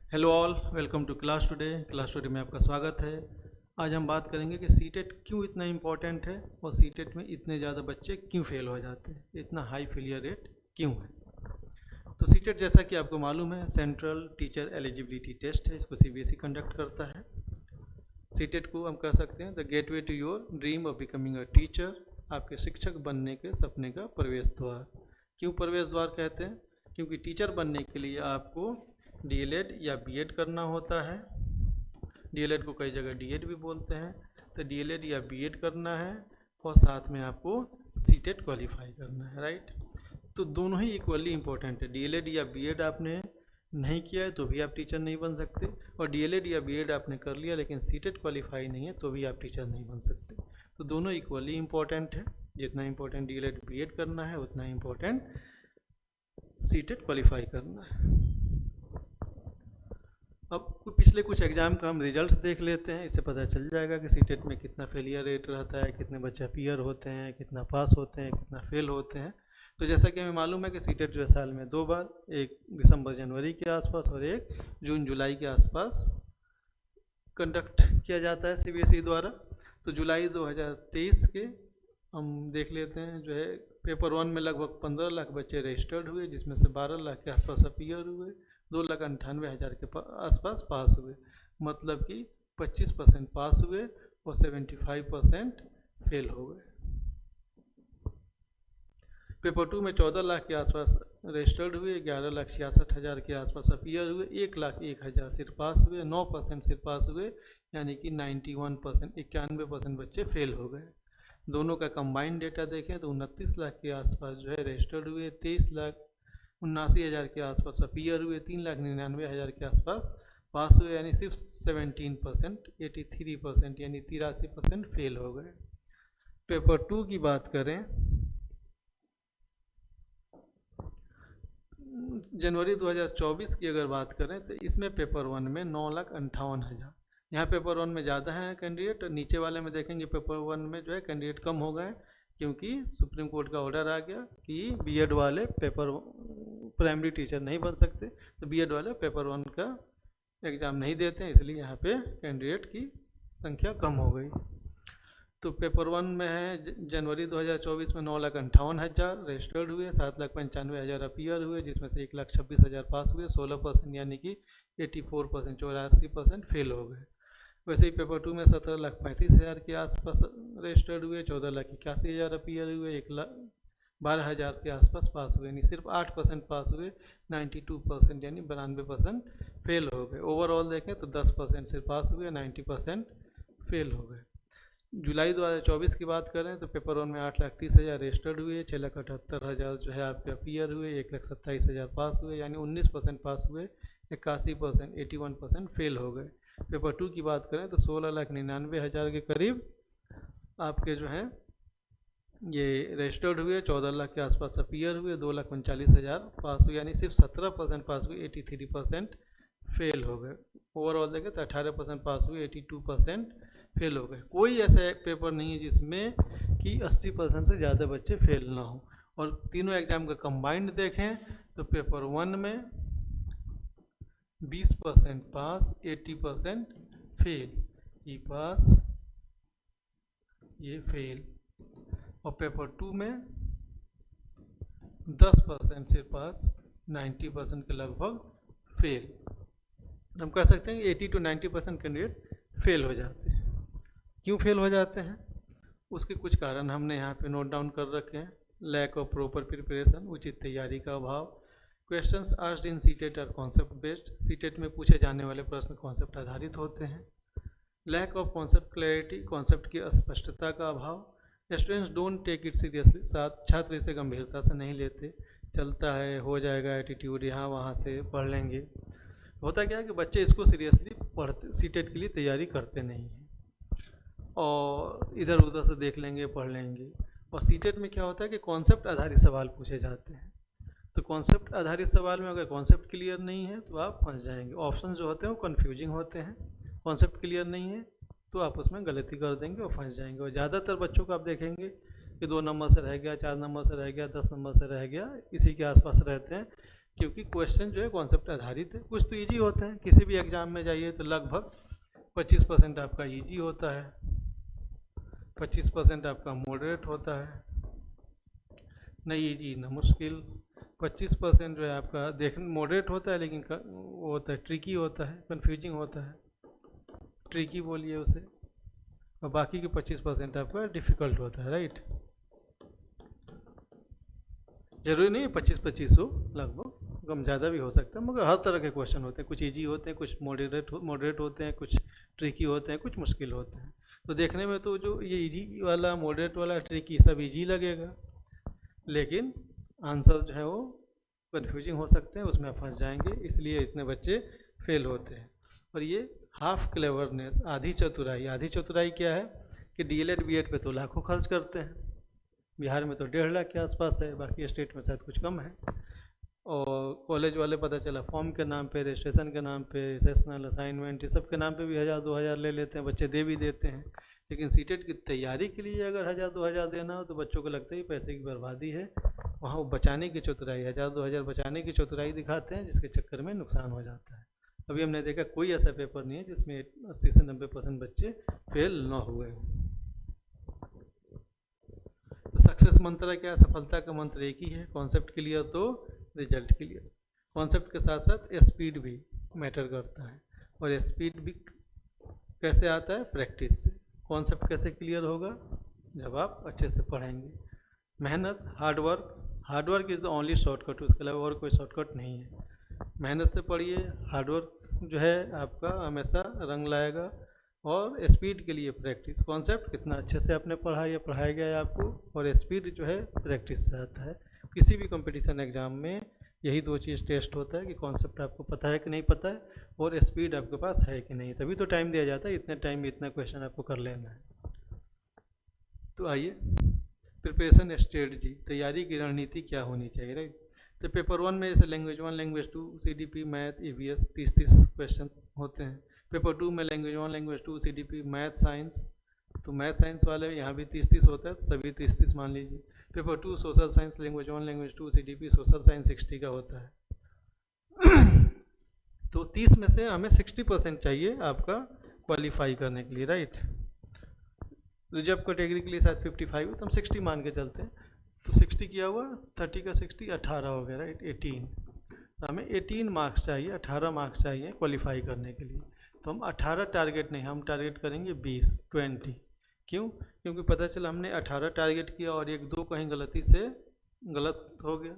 Hello all, welcome to class today में आपका स्वागत है। आज हम बात करेंगे कि सीटेट क्यों इतना इम्पोर्टेंट है और सीटेट में इतने ज़्यादा बच्चे क्यों फेल हो जाते हैं, इतना हाई फेलियर रेट क्यों है। तो सीटेट जैसा कि आपको मालूम है सेंट्रल टीचर एलिजिबिलिटी टेस्ट है, इसको सीबीएसई कंडक्ट करता है। सीटेट को हम कह सकते हैं the gateway to your dream of becoming a teacher, आपके शिक्षक बनने के सपने का प्रवेश द्वार। क्यों प्रवेश द्वार कहते हैं? क्योंकि टीचर बनने के लिए आपको डीएलएड या बीएड करना होता है। डीएलएड को कई जगह डीएड भी बोलते हैं। तो डीएलएड या बीएड करना है और साथ में आपको सीटेट क्वालिफाई करना है, राइट। तो दोनों ही इक्वली इम्पोर्टेंट है। डीएलएड या बीएड आपने नहीं किया है तो भी आप टीचर नहीं बन सकते, और डीएलएड या बीएड आपने कर लिया लेकिन सीटेट क्वालिफाई नहीं है तो भी आप टीचर नहीं बन सकते। तो दोनों इक्वली इम्पोर्टेंट है। जितना इम्पोर्टेंट डीएलएड बीएड करना है उतना इम्पोर्टेंट सीटेट क्वालिफाई करना है। अब पिछले कुछ एग्ज़ाम का हम रिजल्ट्स देख लेते हैं, इससे पता चल जाएगा कि सीटेट में कितना फेलियर रेट रहता है, कितने बच्चे अपीयर होते हैं, कितना पास होते हैं, कितना फेल होते हैं। तो जैसा कि हमें मालूम है कि सीटेट जो है साल में 2 बार, एक दिसंबर जनवरी के आसपास और एक जून जुलाई के आसपास कंडक्ट किया जाता है सीबीएसई द्वारा। तो जुलाई 2023 के हम देख लेते हैं, जो है पेपर 1 में लगभग 15 लाख बच्चे रजिस्टर्ड हुए, जिसमें से 12 लाख के आसपास अपीयर हुए, 2,98,000 के आसपास पास हुए। मतलब कि 25% पास हुए और 75% फेल हो गए। पेपर 2 में 14 लाख के आसपास रजिस्टर्ड हुए, 11,66,000 के आसपास अपीयर हुए, 1,01,000 सिर्फ पास हुए, 9% सिर्फ पास हुए, यानी कि 91%, 91% बच्चे फेल हो गए। दोनों का कंबाइंड डेटा देखें तो 29 लाख के आसपास जो है रजिस्टर्ड हुए, 23,79,000 के आसपास अपीयर हुए, 3,99,000 के आसपास पास हुए, यानी सिर्फ 17%, 83% यानी 83% फेल हो गए। पेपर 2 की बात करें, जनवरी 2024 की अगर बात करें तो इसमें पेपर 1 में 9,58,000, यहाँ पेपर 1 में ज़्यादा है कैंडिडेट। नीचे वाले में देखेंगे पेपर 1 में जो है कैंडिडेट कम हो गए, क्योंकि सुप्रीम कोर्ट का ऑर्डर आ गया कि बीएड वाले पेपर प्राइमरी टीचर नहीं बन सकते, तो बीएड वाले पेपर 1 का एग्ज़ाम नहीं देते हैं, इसलिए यहाँ पे कैंडिडेट की संख्या कम हो गई। तो पेपर 1 में है जनवरी 2024 में 9,58,000 रजिस्टर्ड हुए, 7,95,000 अपीयर हुए, जिसमें से 1,26,000 पास हुए, 16% यानी कि 84%, 84% फेल हो गए। वैसे ही पेपर 2 में 17,35,000 के आसपास रजिस्टर्ड हुए, 14,81,000 अपीयर हुए, 1,12,000 के आसपास पास हुए, यानी सिर्फ 8% पास हुए, 92% यानी 92% फेल हो गए। ओवरऑल देखें तो 10% सिर्फ पास हुए, 90% फेल हो गए। जुलाई 2024 की बात करें तो पेपर 1 में 8,30,000 रजिस्टर्ड हुए, 6,78,000 जो है आपके अपीयर हुए, 1,27,000 पास हुए, यानी 19% पास हुए, 81%, 81% फेल हो गए। पेपर 2 की बात करें तो 16,99,000 के करीब आपके जो हैं ये रजिस्टर्ड हुए, 14 लाख के आसपास अपीयर हुए, 2,39,000 पास हुए, यानी सिर्फ 17% पास हुए, 83% फेल हो गए। ओवरऑल देखें तो 18% पास हुए, 82% फेल हो गए। कोई ऐसा पेपर नहीं है जिसमें कि 80% से ज़्यादा बच्चे फेल ना हो। और तीनों एग्जाम का कंबाइंड देखें तो पेपर 1 में 20% पास, 80% फेल, ये पास ये फेल। और पेपर 2 में 10% से पास, 90% के लगभग फेल। हम कह सकते हैं कि 80 to 90% कैंडिडेट फेल हो जाते हैं। क्यों फेल हो जाते हैं उसके कुछ कारण हमने यहाँ पे नोट डाउन कर रखे हैं। लैक ऑफ प्रॉपर प्रिपरेशन, उचित तैयारी का अभाव। Questions asked in CTET are concept based, CTET में पूछे जाने वाले प्रश्न कॉन्सेप्ट आधारित होते हैं। Lack of concept clarity, concept की अस्पष्टता का अभाव। Students don't take it seriously, छात्र इसे गंभीरता से नहीं लेते, चलता है, हो जाएगा एटीट्यूड, यहाँ वहाँ से पढ़ लेंगे। होता क्या है कि बच्चे इसको सीरियसली पढ़ते, सीटेट के लिए तैयारी करते नहीं हैं और इधर उधर से देख लेंगे, पढ़ लेंगे। और सीटेट में क्या होता है कि कॉन्सेप्ट आधारित सवाल पूछे जाते हैं। तो कॉन्सेप्ट आधारित सवाल में अगर कॉन्सेप्ट क्लियर नहीं है तो आप फंस जाएंगे। ऑप्शन जो होते हैं वो कन्फ्यूजिंग होते हैं, कॉन्सेप्ट क्लियर नहीं है तो आप उसमें गलती कर देंगे और फंस जाएंगे। और ज़्यादातर बच्चों को आप देखेंगे कि 2 नंबर से रह गया, 4 नंबर से रह गया, 10 नंबर से रह गया, इसी के आसपास रहते हैं क्योंकि क्वेश्चन जो है कॉन्सेप्ट आधारित है। कुछ तो इजी होते हैं, किसी भी एग्जाम में जाइए तो लगभग 25% आपका इजी होता है, 25% आपका मॉडरेट होता है, न इजी न मुश्किल। 25% जो है आपका देखने मॉडरेट होता है, लेकिन वो होता है ट्रिकी होता है, कन्फ्यूजिंग होता है, ट्रिकी बोलिए उसे। और बाकी के 25% आपका डिफ़िकल्ट होता है, राइट। जरूरी नहीं है 25-25 हो, लगभग कम ज़्यादा भी हो सकता है, मगर हर तरह के क्वेश्चन होते हैं। कुछ इजी होते हैं, कुछ मॉडरेट होते हैं, कुछ ट्रिकी होते हैं, कुछ मुश्किल होते हैं। तो देखने में तो जो ये इजी वाला, मॉडरेट वाला, ट्रिकी सब इजी लगेगा, लेकिन आंसर जो है वो कन्फ्यूजिंग हो सकते हैं, उसमें फंस जाएंगे, इसलिए इतने बच्चे फेल होते हैं। और ये हाफ क्लेवरनेस, आधी चतुराई। आधी चतुराई क्या है कि डीएलएड बीएड पे तो लाखों खर्च करते हैं, बिहार में तो 1.5 लाख के आसपास है, बाकी स्टेट में शायद कुछ कम है। और कॉलेज वाले पता चला फॉर्म के नाम पे, रजिस्ट्रेशन के नाम पे, सेशनल असाइनमेंट, ये सब के नाम पे भी 1000-2000 ले लेते हैं, बच्चे दे भी देते हैं। लेकिन सीटेट की तैयारी के लिए अगर 1000-2000 देना हो तो बच्चों को लगता है पैसे की बर्बादी है। वहाँ वो बचाने की चतुराई, 1000-2000 बचाने की चतुराई दिखाते हैं, जिसके चक्कर में नुकसान हो जाता है। अभी हमने देखा कोई ऐसा पेपर नहीं है जिसमें 80 से 90% बच्चे फेल न हुए। तो सक्सेस मंत्र क्या है? सफलता का मंत्र एक ही है, कॉन्सेप्ट क्लियर तो रिजल्ट क्लियर। कॉन्सेप्ट के साथ साथ स्पीड भी मैटर करता है, और स्पीड भी कैसे आता है? प्रैक्टिस से। कॉन्सेप्ट कैसे क्लियर होगा? जब आप अच्छे से पढ़ेंगे। मेहनत, hard work is the only shortcut, उसके अलावा और कोई शॉर्टकट नहीं है। मेहनत से पढ़िए, हार्डवर्क जो है आपका हमेशा रंग लाएगा। और स्पीड के लिए प्रैक्टिस, कॉन्सेप्ट कितना अच्छे से आपने पढ़ा या पढ़ाया गया है आपको, और स्पीड जो है प्रैक्टिस से आता है। किसी भी कंपटीशन एग्जाम में यही दो चीज़ टेस्ट होता है कि कॉन्सेप्ट आपको पता है कि नहीं पता है, और स्पीड आपके पास है कि नहीं। तभी तो टाइम दिया जाता है, इतने टाइम में इतना क्वेश्चन आपको कर लेना है। तो आइए, प्रिपरेशन स्ट्रेटजी, तैयारी की रणनीति क्या होनी चाहिए, राइट। तो पेपर 1 में जैसे language 1, language 2, CDP, math, EVS 30-30 question होते हैं। पेपर 2 में language 1, language 2, CDP, math, science, तो मैथ साइंस वाले यहाँ भी 30-30 होता है, तो सभी 30-30 मान लीजिए। Paper 2 social science, language 1, language 2, CDP, social science 60 का होता है। तो 30 में से हमें 60% चाहिए आपका क्वालिफाई करने के लिए, राइट। रिजर्व कैटेगरी के लिए शायद 55, तो हम 60 मान के चलते हैं। तो 60 किया हुआ, 30 का 60 18 हो गया, राइट, 18। तो हमें 18 मार्क्स चाहिए, 18 मार्क्स चाहिए क्वालिफाई करने के लिए। तो हम 18 टारगेट नहीं, हम टारगेट करेंगे 20। क्यों? क्योंकि पता चला हमने 18 टारगेट किया और 1-2 कहीं गलती से गलत हो गया,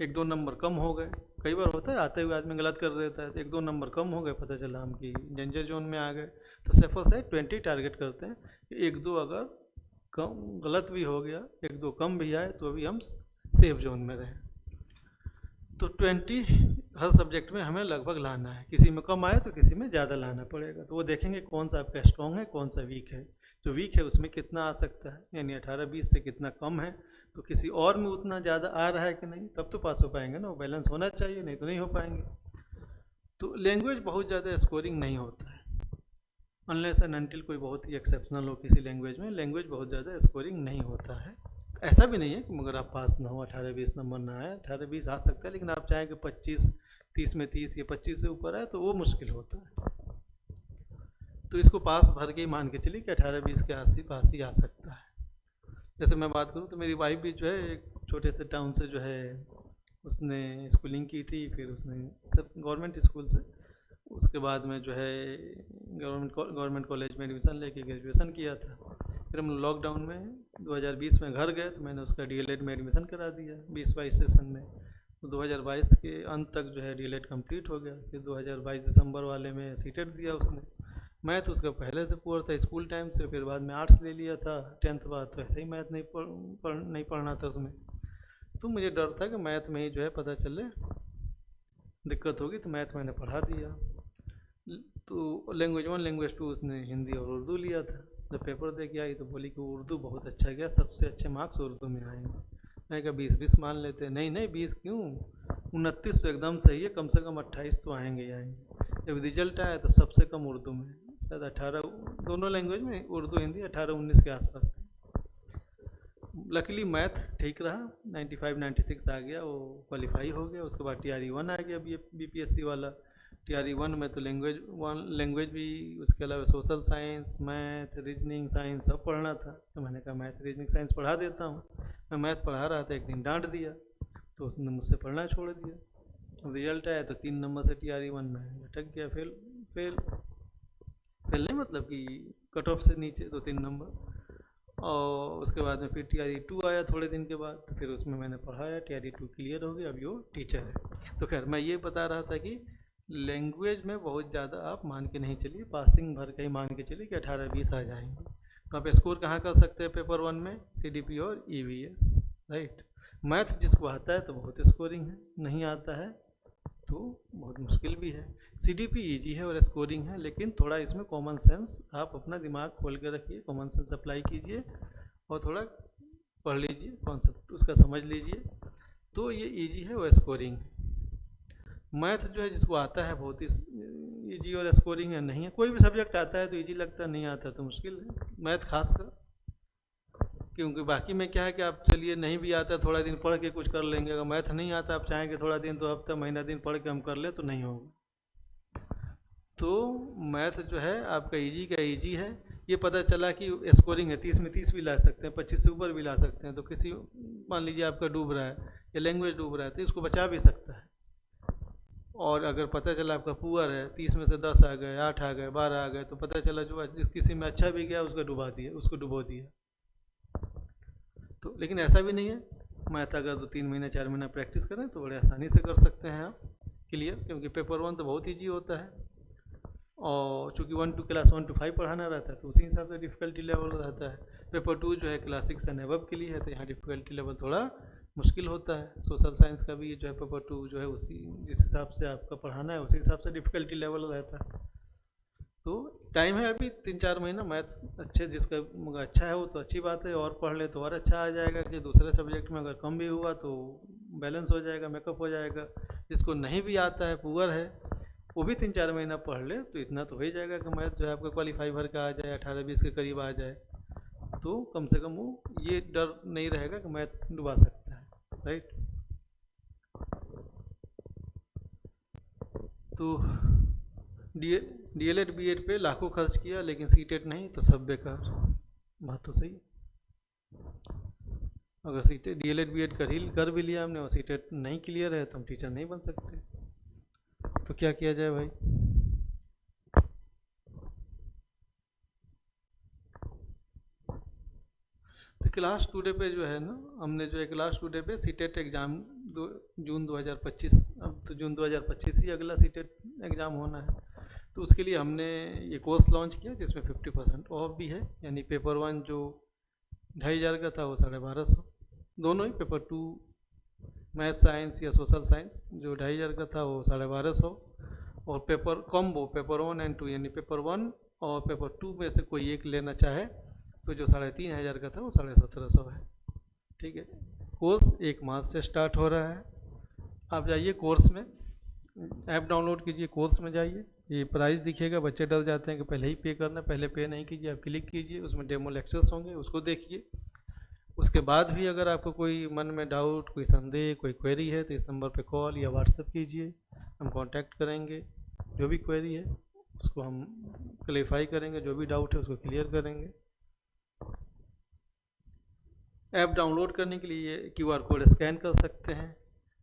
1-2 नंबर कम हो गए। कई बार होता है आते हुए आदमी गलत कर देता है, तो 1-2 नंबर कम हो गए, पता चला हम कि डेंजर जोन में आ गए। तो सेफर साइड 20 टारगेट करते हैं, 1-2 अगर कम गलत भी हो गया, 1-2 कम भी आए, तो भी हम सेफ जोन में रहें। तो 20 हर सब्जेक्ट में हमें लगभग लाना है, किसी में कम आए तो किसी में ज़्यादा लाना पड़ेगा। तो वो देखेंगे कौन सा आपका स्ट्रॉन्ग है, कौन सा वीक है। जो वीक है उसमें कितना आ सकता है, यानी 18-20 से कितना कम है, तो किसी और में उतना ज़्यादा आ रहा है कि नहीं, तब तो पास हो पाएंगे ना। वो बैलेंस होना चाहिए, नहीं तो नहीं हो पाएंगे। तो लैंग्वेज बहुत ज़्यादा स्कोरिंग नहीं होता है, अनलेस एंड अनटिल कोई बहुत ही एक्सेप्शनल हो किसी लैंग्वेज में, लैंग्वेज बहुत ज़्यादा स्कोरिंग नहीं होता है। ऐसा भी नहीं है कि मगर आप पास ना हो, 18-20 नंबर ना आए, 18-20 आ सकता है, लेकिन आप चाहें कि 25-30 में 30 या 25 से ऊपर आए तो वो मुश्किल होता है। तो इसको पास भर के ही मान के चलिए कि 18-20 के आस ही आ सकता है। जैसे मैं बात करूँ तो मेरी वाइफ भी जो है एक छोटे से टाउन से जो है उसने स्कूलिंग की थी, फिर उसने सर गवर्नमेंट स्कूल से, उसके बाद में जो है गवर्नमेंट कॉलेज में एडमिशन लेके ग्रेजुएशन किया था। फिर हम लॉकडाउन में 2020 में घर गए, तो मैंने उसका डीएलएड में एडमिशन करा दिया 20-22 सेशन में। तो 2022 के अंत तक जो है डीएलएड कंप्लीट हो गया। फिर 2022 दिसंबर वाले में सीटेट दिया उसने। मैथ उसका पहले से पूरा था स्कूल टाइम से, फिर बाद में आर्ट्स ले लिया था 10th बाद, तो ऐसे ही मैथ नहीं पढ़ना था उसमें। तो मुझे डर था कि मैथ में ही जो है पता चले दिक्कत होगी, तो मैथ मैंने पढ़ा दिया। तो लैंग्वेज 1, लैंग्वेज 2 उसने हिंदी और उर्दू लिया था। जब पेपर दे के आई तो बोली कि उर्दू बहुत अच्छा गया, सबसे अच्छे मार्क्स उर्दू में आएंगे। मैं कहा 20-20 मान लेते। नहीं 20 क्यों, 29 तो एकदम सही है, कम से कम 28 तो आएंगे ही आएंगे। जब रिजल्ट आया तो सबसे कम उर्दू में, शायद 18, दोनों लैंग्वेज में उर्दू हिंदी 18-19 के आसपास थे। लकीली मैथ ठीक रहा, 95 96 आ गया, वो क्वालिफाई हो गया। उसके बाद TRE 1 आ गया BPSC वाला। TRE 1 में तो लैंग्वेज भी, उसके अलावा social science, math, reasoning, science सब पढ़ना था। तो मैंने कहा मैथ रीजनिंग साइंस पढ़ा देता हूँ। मैं मैथ पढ़ा रहा था, एक दिन डांट दिया तो उसने मुझसे पढ़ना छोड़ दिया। रिजल्ट आया तो 3 नंबर से TRE 1 में अटक गया, फेल। फेल फेल नहीं मतलब कि कट ऑफ से नीचे, तो 3 नंबर। और उसके बाद में फिर TRE 2 आया थोड़े दिन के बाद, तो फिर उसमें मैंने पढ़ाया, TRE 2 क्लियर हो गया, अभी वो टीचर है। तो खैर मैं ये बता रहा था कि लैंग्वेज में बहुत ज़्यादा आप मान के नहीं चलिए, पासिंग भर के ही मान के चलिए कि 18-20 आ जाएंगे। तो आप स्कोर कहाँ कर सकते हैं पेपर 1 में? CDP और EVS, राइट। मैथ जिसको आता है तो बहुत स्कोरिंग है, नहीं आता है तो बहुत मुश्किल भी है। CDP ईजी है और स्कोरिंग है, लेकिन थोड़ा इसमें कॉमन सेंस, आप अपना दिमाग खोल के रखिए, कॉमन सेंस अप्लाई कीजिए और थोड़ा पढ़ लीजिए, कॉन्सेप्ट उसका समझ लीजिए, तो ये ईजी है और स्कोरिंग है। मैथ जो है जिसको आता है बहुत ही ईजी और स्कोरिंग है, नहीं है। कोई भी सब्जेक्ट आता है तो ईजी लगता है, नहीं आता तो मुश्किल है, मैथ खासकर। क्योंकि बाकी में क्या है कि आप चलिए नहीं भी आता, थोड़ा दिन पढ़ के कुछ कर लेंगे। अगर मैथ नहीं आता, आप चाहेंगे थोड़ा दिन, तो हफ्ता महीना दिन पढ़ के हम कर ले तो नहीं होगा। तो मैथ जो है आपका ईजी का ईजी है। ये पता चला कि स्कोरिंग है, 30 में 30 भी ला सकते हैं, 25 से ऊपर भी ला सकते हैं। तो किसी, मान लीजिए आपका डूब रहा है या लैंग्वेज डूब रहा है, तो इसको बचा भी सकता है। और अगर पता चला आपका पुअर है, 30 में से 10 आ गए, 8 आ गए, 12 आ गए, तो पता चला जो किसी में अच्छा भी गया उसको डुबा दिया, उसको डुबो दिया। तो लेकिन ऐसा भी नहीं है, मैथ अगर 2-3 महीने 4 महीना प्रैक्टिस करें तो बड़े आसानी से कर सकते हैं आप क्लियर। क्योंकि पेपर 1 तो बहुत ईजी होता है, और चूँकि क्लास 1 to 5 पढ़ाना रहता है तो उसी हिसाब से डिफ़िकल्टी लेवल रहता है। पेपर 2 जो है क्लास 6 एंड अबव के लिए है, तो यहाँ डिफ़िकल्टी लेवल थोड़ा मुश्किल होता है। सोशल साइंस का भी जो है पेपर 2 जो है उसी जिस हिसाब से आपका पढ़ाना है उसी हिसाब से डिफ़िकल्टी लेवल रहता है। तो टाइम है अभी 3-4 महीना। मैथ अच्छे जिसका मगर अच्छा है वो तो अच्छी बात है, और पढ़ ले तो और अच्छा आ जाएगा। कि दूसरे सब्जेक्ट में अगर कम भी हुआ तो बैलेंस हो जाएगा, मेकअप हो जाएगा। जिसको नहीं भी आता है, पुअर है, वो भी 3-4 महीना पढ़ ले तो इतना तो हो ही जाएगा कि मैथ जो है आपका क्वालिफाई भर का आ जाए, 18-20 के करीब आ जाए। तो कम से कम वो ये डर नहीं रहेगा कि मैथ डुबा सकता है, राइट। तो DLED BEd पे लाखों खर्च किया, लेकिन सीटेट नहीं, तो सब बेकार। बात तो सही है। अगर सीटेट DLED BEd कर भी लिया हमने और सीटेट नहीं क्लियर है तो हम टीचर नहीं बन सकते। तो क्या किया जाए भाई? तो क्लास टुडे पे जो है ना, हमने जो है क्लास टुडे पे सीटेट एग्ज़ाम जून 2025, अब तो जून 2025 ही अगला सीटेट एग्ज़ाम होना है। तो उसके लिए हमने ये कोर्स लॉन्च किया जिसमें 50% ऑफ भी है। यानी पेपर 1 जो 2500 का था वो 1250, दोनों ही पेपर 2 मैथ साइंस या सोशल साइंस जो 2500 का था वो 1250, और पेपर कॉम्बो पेपर 1 and 2 यानी पेपर 1 और पेपर 2 में से कोई एक लेना चाहे तो जो 3500 का था वो 1750 है। ठीक है। कोर्स 1 मार्च से स्टार्ट हो रहा है। आप जाइए कोर्स में, ऐप डाउनलोड कीजिए, कोर्स में जाइए, ये प्राइस दिखेगा। बच्चे डर जाते हैं कि पहले ही पे करना, पहले पे नहीं कीजिए, आप क्लिक कीजिए, उसमें डेमो लेक्चर्स होंगे, उसको देखिए। उसके बाद भी अगर आपको कोई मन में डाउट, कोई संदेह, कोई क्वेरी है तो इस नंबर पे कॉल या व्हाट्सएप कीजिए, हम कांटेक्ट करेंगे। जो भी क्वेरी है उसको हम क्लेरिफाई करेंगे, जो भी डाउट है उसको क्लियर करेंगे। ऐप डाउनलोड करने के लिए QR कोड स्कैन कर सकते हैं,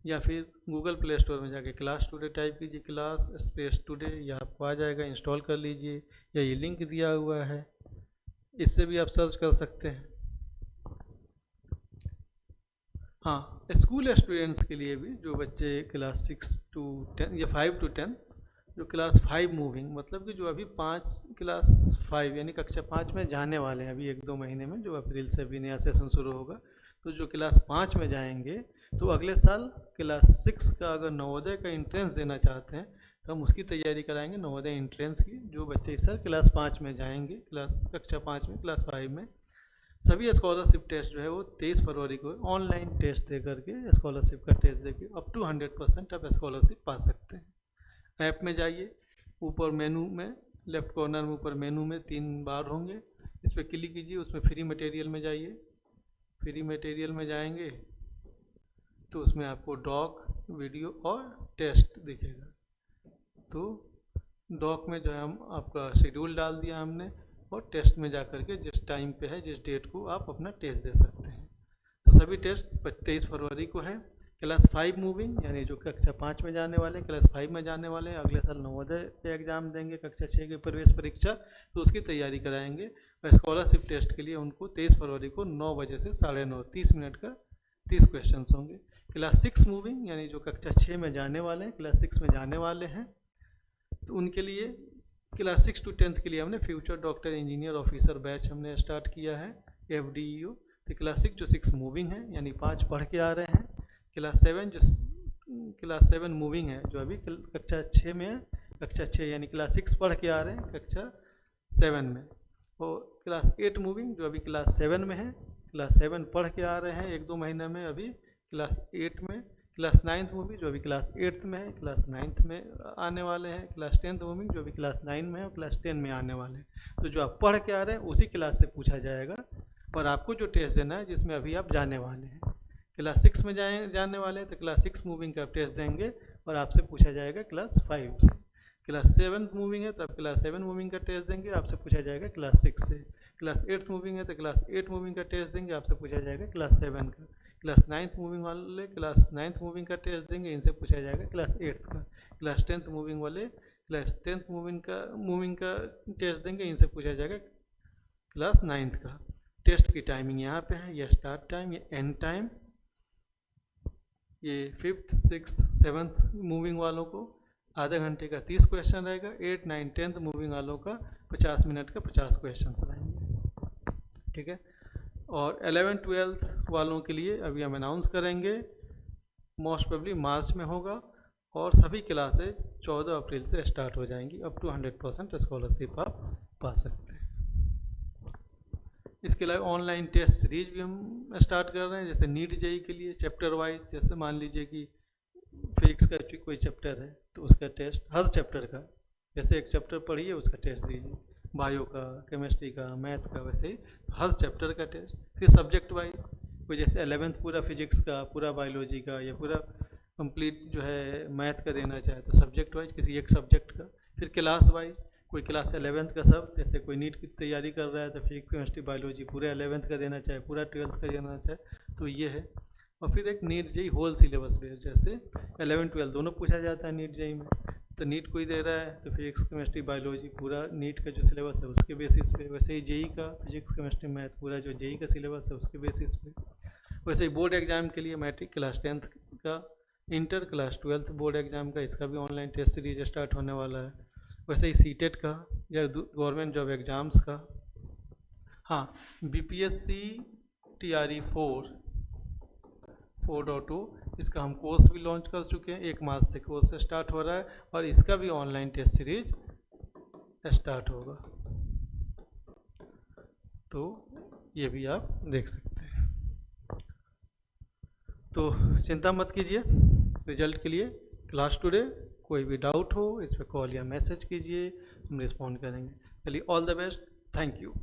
या फिर गूगल प्ले स्टोर में जाके क्लास टुडे टाइप कीजिए, क्लास स्पेस टुडे, या आपको आ जाएगा, इंस्टॉल कर लीजिए, या ये लिंक दिया हुआ है, इससे भी आप सर्च कर सकते हैं। हाँ, स्कूल स्टूडेंट्स के लिए भी, जो बच्चे क्लास 6 to 10 या 5 to 10, जो क्लास 5 मूविंग, मतलब कि जो अभी क्लास 5 यानी कक्षा 5 में जाने वाले हैं अभी 1-2 महीने में, जो अप्रैल से अभी नया सेशन शुरू होगा। तो जो क्लास 5 में जाएंगे तो अगले साल क्लास 6 का अगर नवोदय का इंट्रेंस देना चाहते हैं तो हम उसकी तैयारी कराएंगे, नवोदय इंट्रेंस की। जो बच्चे इस साल क्लास 5 में जाएंगे, कक्षा 5 में, क्लास 5 में, सभी स्कॉलरशिप टेस्ट जो है वो 23 फरवरी को ऑनलाइन टेस्ट दे करके, स्कॉलरशिप का टेस्ट दे के अप टू 100% आप स्कॉलरशिप पा सकते हैं। ऐप में जाइए, ऊपर मेनू में लेफ्ट कॉर्नर में ऊपर मेनू में 3 बार होंगे, इस पर क्लिक कीजिए, उसमें फ्री मटेरियल में जाइए, फ्री मटेरियल में जाएंगे तो उसमें आपको डॉक, वीडियो और टेस्ट दिखेगा। तो डॉक में जो है हम आपका शेड्यूल डाल दिया हमने, और टेस्ट में जा कर के जिस टाइम पे है, जिस डेट को आप अपना टेस्ट दे सकते हैं। तो सभी टेस्ट 23 फरवरी को है। क्लास 5 मूविंग, यानी जो कक्षा 5 में जाने वाले, क्लास 5 में जाने वाले अगले साल नवोदय पे एग्जाम देंगे, कक्षा 6 की प्रवेश परीक्षा, तो उसकी तैयारी कराएंगे। और स्कॉलरशिप टेस्ट के लिए उनको 23 फरवरी को 9 बजे से 9:30 30 मिनट का 30 क्वेश्चन होंगे। क्लास 6 मूविंग, यानी जो कक्षा 6 में जाने वाले हैं, क्लास 6 में जाने वाले हैं, तो उनके लिए क्लास 6 to 10th के लिए हमने future doctor engineer officer batch हमने स्टार्ट किया है, FDEO। तो क्लास 6 जो 6 मूविंग है, यानी 5 पढ़ के आ रहे हैं। क्लास 7 मूविंग है, जो अभी कक्षा 6 में है, कक्षा 6 यानी क्लास 6 पढ़ के आ रहे हैं कक्षा 7 में। और क्लास 8 मूविंग, जो अभी क्लास 7 में है, क्लास 7 पढ़ के आ रहे हैं 1-2 महीने में अभी क्लास 8 में। क्लास 9th मूविंग, जो अभी क्लास 8th में है, क्लास 9th में आने वाले हैं। क्लास 10th मूविंग, जो अभी क्लास 9 में है और क्लास 10 में आने वाले हैं। तो जो आप पढ़ के आ रहे हैं उसी क्लास से पूछा जाएगा, और आपको जो टेस्ट देना है जिसमें अभी आप जाने वाले हैं। क्लास 6 में जाने वाले हैं तो क्लास 6 मूविंग का टेस्ट देंगे और आपसे पूछा जाएगा क्लास 5 से। क्लास 7 मूविंग है तो आप क्लास 7 मूविंग का टेस्ट देंगे, आपसे पूछा जाएगा क्लास 6 से। क्लास 8 मूविंग है तो क्लास 8 मूविंग का टेस्ट देंगे, आपसे पूछा जाएगा क्लास 7 का। क्लास 9th मूविंग वाले क्लास 9th मूविंग का टेस्ट देंगे, इनसे पूछा जाएगा क्लास 8th का। क्लास 10th मूविंग वाले क्लास 10th मूविंग का टेस्ट देंगे, इनसे पूछा जाएगा क्लास 9th का। टेस्ट की टाइमिंग यहाँ पे है, ये स्टार्ट टाइम, ये एंड टाइम। ये 5th 6th 7th मूविंग वालों को आधे घंटे का 30 क्वेश्चन रहेगा। 8 9 10th मूविंग वालों का 50 मिनट का 50 क्वेश्चन रहेंगे, ठीक है। और 11 12th वालों के लिए अभी हम अनाउंस करेंगे, मोस्ट प्रोबेबली मार्च में होगा, और सभी क्लासेज 14 अप्रैल से स्टार्ट हो जाएंगी। अप टू 100% स्कॉलरशिप आप पा सकते हैं। इसके अलावा ऑनलाइन टेस्ट सीरीज भी हम स्टार्ट कर रहे हैं, जैसे नीट जेई के लिए चैप्टर वाइज। जैसे मान लीजिए कि फिजिक्स का कोई चैप्टर है तो उसका टेस्ट हर चैप्टर का, जैसे एक चैप्टर पढ़िए उसका टेस्ट दीजिए, बायो का, केमिस्ट्री का, मैथ का, वैसे ही हर चैप्टर का टेस्ट। फिर सब्जेक्ट वाइज, कोई जैसे 11th पूरा फिजिक्स का, पूरा बायोलॉजी का, या पूरा कंप्लीट जो है मैथ का देना चाहे तो सब्जेक्ट वाइज किसी एक सब्जेक्ट का। फिर क्लास वाइज, कोई क्लास 11th का सब, जैसे कोई नीट की तैयारी कर रहा है तो फिजिक्स केमिस्ट्री बायोलॉजी पूरा 11th का देना चाहे, पूरा 12th का देना चाहे, तो ये है। और फिर एक NEET JEE whole syllabus based, जैसे 11 12 दोनों पूछा जाता है नीट जेई में। तो नीट कोई दे रहा है तो फिजिक्स केमिस्ट्री बायोलॉजी पूरा नीट का जो सिलेबस है उसके बेसिस पे, वैसे ही जेई का फिजिक्स केमिस्ट्री मैथ पूरा जो जेई का सिलेबस है उसके बेसिस पे। वैसे ही बोर्ड एग्जाम के लिए मैट्रिक क्लास 10th का, inter class 12th board exam का, इसका भी ऑनलाइन टेस्ट सीरीज स्टार्ट होने वाला है। वैसे ही सीटेट का या गवर्नमेंट जॉब एग्जाम्स का। हाँ, BPSC TRE 4.2 इसका हम कोर्स भी लॉन्च कर चुके हैं। 1 मार्च से कोर्स स्टार्ट हो रहा है और इसका भी ऑनलाइन टेस्ट सीरीज स्टार्ट होगा, तो ये भी आप देख सकते हैं। तो चिंता मत कीजिए रिजल्ट के लिए। क्लास टुडे कोई भी डाउट हो इस पर कॉल या मैसेज कीजिए, हम रिस्पॉन्ड करेंगे। चलिए, all the best, thank you.